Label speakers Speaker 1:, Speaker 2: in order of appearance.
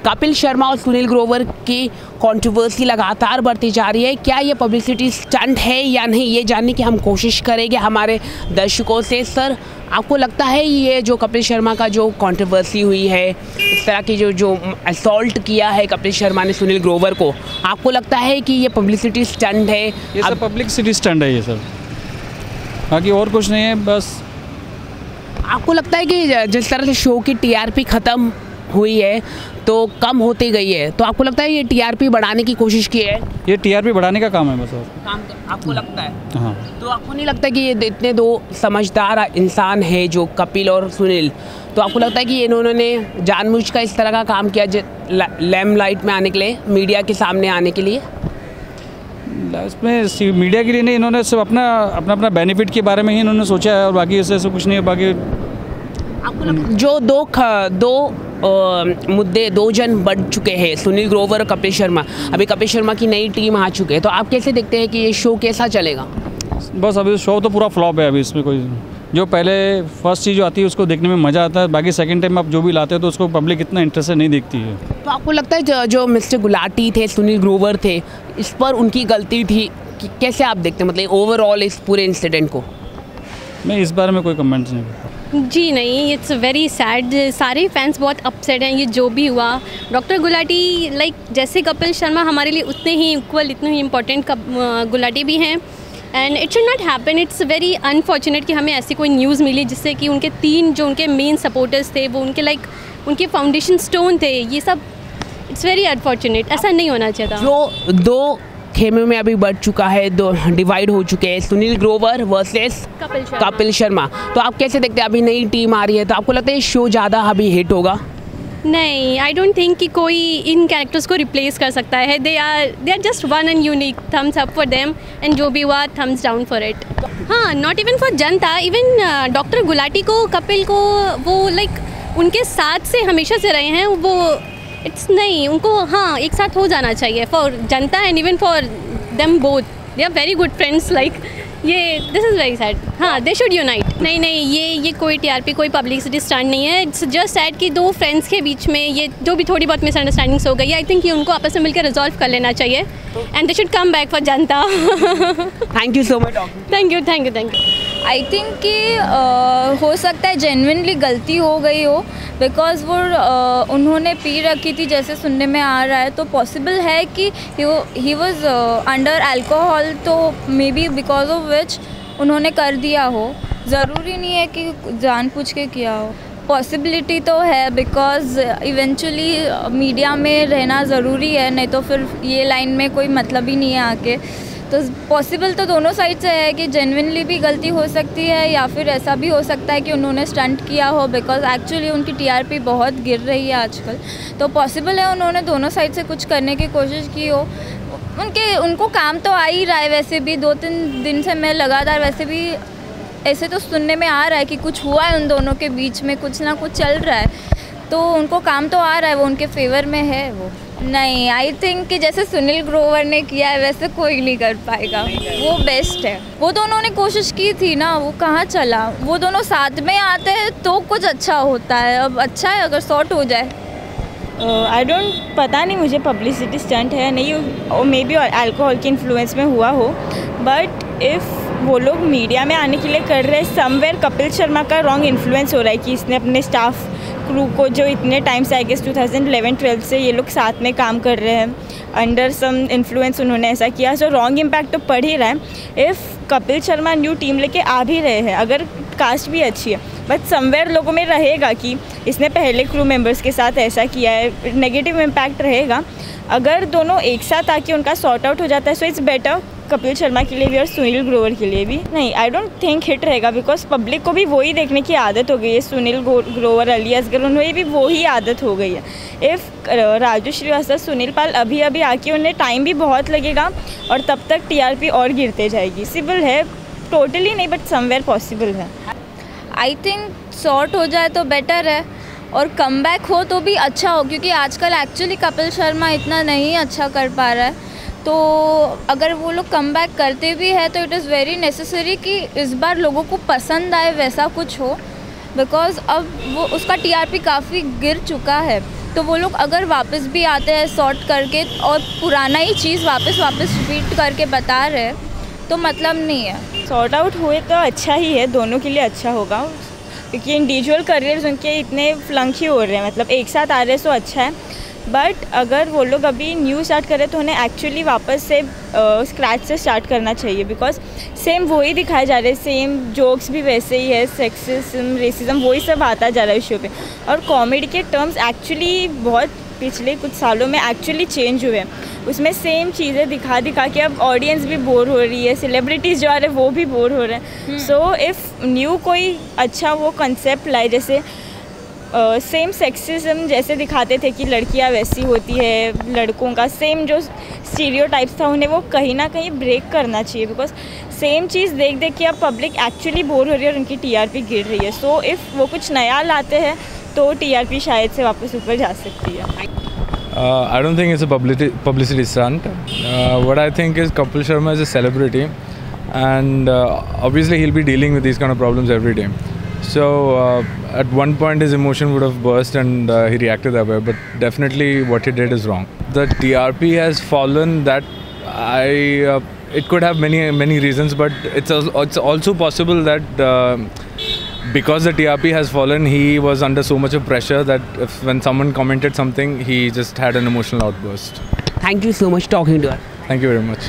Speaker 1: कपिल शर्मा और सुनील ग्रोवर की कंट्रोवर्सी लगातार बढ़ती जा रही है। क्या ये पब्लिसिटी स्टंट है या नहीं, ये जानने की हम कोशिश करेंगे हमारे दर्शकों से। सर, आपको लगता है ये जो कपिल शर्मा का जो कंट्रोवर्सी हुई है, इस तरह की जो असॉल्ट किया है कपिल शर्मा ने सुनील ग्रोवर को, आपको लगता है कि ये पब्लिसिटी स्टंट है?
Speaker 2: ये सब पब्लिसिटी स्टंट है ये सब, बाकी और कुछ नहीं है। बस
Speaker 1: आपको लगता है कि जिस तरह से शो की टीआरपी ख़त्म हुई है तो कम होती गई है, तो आपको लगता है ये टीआरपी बढ़ाने की कोशिश की है?
Speaker 2: ये टीआरपी बढ़ाने का काम है बस, और
Speaker 1: काम आपको लगता है?
Speaker 2: हाँ।
Speaker 1: तो आपको नहीं लगता कि ये इतने दो समझदार इंसान है जो कपिल और सुनील, तो आपको लगता है कि इन्होंने जानबूझकर इस तरह का काम किया लैम्पलाइट में आने के लिए, मीडिया के सामने आने के लिए?
Speaker 2: इसमें मीडिया के लिए नहीं, इन्होंने सिर्फ अपना बेनिफिट के बारे में ही इन्होंने सोचा है, और बाकी ऐसे कुछ नहीं है। बाकी
Speaker 1: आपको जो दो जन बढ़ चुके हैं, सुनील ग्रोवर और कपिल शर्मा, अभी कपिल शर्मा की नई टीम आ चुके हैं, तो आप कैसे देखते हैं कि ये शो कैसा चलेगा?
Speaker 2: बस अभी शो तो पूरा फ्लॉप है। अभी इसमें कोई जो पहले फर्स्ट चीज़ जो आती है उसको देखने में मज़ा आता है, बाकी सेकंड टाइम आप जो भी लाते हो तो उसको पब्लिक इतना इंटरेस्ट से नहीं देखती है।
Speaker 1: तो आपको लगता है जो मिस्टर गुलाटी थे, सुनील ग्रोवर थे, इस पर उनकी गलती थी? कैसे आप देखते हैं, मतलब ओवरऑल इस पूरे इंसिडेंट को?
Speaker 2: मैं इस बारे में कोई कमेंट्स नहीं करता।
Speaker 3: जी नहीं, इट्स वेरी सैड। सारे फैंस बहुत अपसेट हैं ये जो भी हुआ। डॉक्टर गुलाटी लाइक जैसे कपिल शर्मा हमारे लिए उतने ही इक्वल, इतने ही इम्पोर्टेंट गुलाटी भी हैं, and it should not happen. It's very unfortunate कि हमें ऐसी कोई न्यूज़ मिली जिससे कि उनके तीन जो उनके मेन सपोर्टर्स थे, वो उनके उनके फाउंडेशन स्टोन थे, ये सब इट्स वेरी अनफॉर्चुनेट। ऐसा नहीं होना चाहिए था।
Speaker 1: जो दो खेमे में अभी बढ़ चुका है, दो डिवाइड हो चुके हैं, सुनील ग्रोवर वर्सेस कपिल शर्मा, तो आप कैसे देखते हैं? अभी नई टीम आ रही है, तो आपको लगता है शो ज़्यादा अभी हिट होगा?
Speaker 3: नहीं, आई डोंट थिंक कि कोई इन कैरेक्टर्स को रिप्लेस कर सकता है। They are just one and unique. Thumbs up for them, and जो भी हुआ थम्स डाउन फॉर इट। हाँ, not even for janta, even doctor Gulati को, कपिल को, वो लाइक उनके साथ से हमेशा से रहे हैं वो। इट्स नहीं, उनको हाँ एक साथ हो जाना चाहिए for janta and even for them both. They are very good friends. Like ये दिस इज़ वेरी सैड। हाँ, दे शुड यूनाइट। नहीं, ये कोई टीआरपी, कोई पब्लिसिटी स्टंट नहीं है। इट्स जस्ट सैड कि दो फ्रेंड्स के बीच में ये जो भी थोड़ी बहुत मिसअंडरस्टैंडिंग्स हो गई, आई थिंक कि उनको आपस में मिलकर रिजॉल्व कर लेना चाहिए, and they should come back for janta.
Speaker 1: Thank you so much.
Speaker 3: Thank you.
Speaker 4: I think कि हो सकता है जेन्युइनली गलती हो गई हो, बिकॉज वो उन्होंने पी रखी थी जैसे सुनने में आ रहा है, तो पॉसिबल है कि ही वॉज अंडर अल्कोहल, तो may be because of which उन्होंने कर दिया हो। ज़रूरी नहीं है कि जानबूझ के किया हो, पॉसिबिलिटी तो है, बिकॉज इवेंचुअली मीडिया में रहना ज़रूरी है, नहीं तो फिर ये लाइन में कोई मतलब ही नहीं है आके। तो पॉसिबल तो दोनों साइड से है कि जेन्युइनली भी गलती हो सकती है, या फिर ऐसा भी हो सकता है कि उन्होंने स्टंट किया हो, बिकॉज एक्चुअली उनकी टीआरपी बहुत गिर रही है आजकल। तो पॉसिबल है उन्होंने दोनों साइड से कुछ करने की कोशिश की हो। उनको काम तो आ ही रहा है, वैसे भी 2-3 दिन से मैं लगातार वैसे भी ऐसे तो सुनने में आ रहा है कि कुछ हुआ है उन दोनों के बीच में, कुछ ना कुछ चल रहा है, तो उनको काम तो आ रहा है, वो उनके फेवर में है। वो नहीं, आई थिंक कि जैसे सुनील ग्रोवर ने किया है वैसे कोई नहीं कर पाएगा, वो बेस्ट है। वो दोनों ने कोशिश की थी ना, वो कहाँ चला। वो दोनों साथ में आते हैं तो कुछ अच्छा होता है। अब अच्छा है अगर सॉर्ट हो जाए।
Speaker 5: आई डोंट, पता नहीं मुझे पब्लिसिटी स्टंट है नहीं, और मे बी अल्कोहल के इन्फ्लुएंस में हुआ हो, बट इफ़ वो लोग मीडिया में आने के लिए कर रहे हैं, समवेयर कपिल शर्मा का रॉन्ग इन्फ्लुएंस हो रहा है कि इसने अपने स्टाफ क्रू को, जो इतने टाइम से आई गेस 2011-12 से ये लोग साथ में काम कर रहे हैं, अंडर सम इन्फ्लुएंस उन्होंने ऐसा किया, जो रॉन्ग इम्पैक्ट तो पड़ ही रहा है। If Kapil Sharma new team लेके आ भी रहे हैं, अगर कास्ट भी अच्छी है, बट समवेयर लोगों में रहेगा कि इसने पहले क्रू मेंबर्स के साथ ऐसा किया है, नेगेटिव इम्पैक्ट रहेगा। अगर दोनों एक साथ आके उनका सॉर्ट आउट हो जाता है, so it's better Kapil Sharma के लिए भी और सुनील ग्रोवर के लिए भी। नहीं, आई डोंट थिंक हिट रहेगा, बिकॉज पब्लिक को भी वही देखने की आदत हो गई है। सुनील ग्रोवर, अली असगर, उन्हें भी वही आदत हो गई है। इफ़ राजू श्रीवास्तव, सुनील पाल अभी आके, उन्हें टाइम भी बहुत लगेगा और तब तक टीआरपी और गिरते जाएगी। सिविल है, टोटली नहीं, बट समवेयर पॉसिबल है।
Speaker 4: आई थिंक सॉर्ट हो जाए तो बेटर है, और कम बैक हो तो भी अच्छा हो, क्योंकि आजकल एक्चुअली कपिल शर्मा इतना नहीं अच्छा कर पा रहा है। तो अगर वो लोग कम बैक करते भी है तो इट इज़ वेरी नेसेसरी कि इस बार लोगों को पसंद आए वैसा कुछ हो, बिकॉज अब वो उसका टीआरपी काफ़ी गिर चुका है। तो वो लोग अगर वापस भी आते हैं सॉर्ट करके और पुराना ही चीज़ वापस रिपीट करके बता रहे हैं तो मतलब नहीं है।
Speaker 5: सॉर्ट आउट हुए तो अच्छा ही है, दोनों के लिए अच्छा होगा, क्योंकि इंडिविजुअल करियर्स उनके इतने फ्लंक ही हो रहे हैं, मतलब एक साथ आ रहे हैं तो अच्छा है। बट अगर वो लोग अभी न्यू स्टार्ट करें तो उन्हें एक्चुअली वापस से स्क्रैच से स्टार्ट करना चाहिए, बिकॉज सेम वही दिखाए जा रहे हैं, सेम जोक्स भी वैसे ही है, सेक्सिज्म रेसिज्म वही सब आता जा रहा है शो पे। और कॉमेडी के टर्म्स एक्चुअली बहुत पिछले कुछ सालों में एक्चुअली चेंज हुए हैं, उसमें सेम चीज़ें दिखा के अब ऑडियंस भी बोर हो रही है, सेलिब्रिटीज़ जो आ रहे हैं वो भी बोर हो रहे हैं। सो इफ़ न्यू कोई अच्छा वो कंसेप्ट लाए, जैसे सेम सेक्सिज्म जैसे दिखाते थे कि लड़कियां वैसी होती है, लड़कों का सेम जो स्टीरियोटाइप्स था उन्हें वो कहीं ना कहीं ब्रेक करना चाहिए, बिकॉज सेम चीज़ देख के अब पब्लिक एक्चुअली बोर हो रही है और उनकी टीआरपी गिर रही है। सो इफ़ वो कुछ नया लाते हैं तो टीआरपी शायद से वापस ऊपर जा सकती है।
Speaker 6: I don't think it's a publicity stunt. What I think is Kapil Sharma is a celebrity, and obviously he'll be dealing with these kind of problems every day. So at one point his emotion would have burst and he reacted that way, but definitely what he did is wrong. The TRP has fallen. That it could have many reasons, but it's also possible that because the TRP has fallen, he was under so much of pressure that when someone commented something, he just had an emotional outburst.
Speaker 1: Thank you so much talking to us.
Speaker 6: Thank you very much.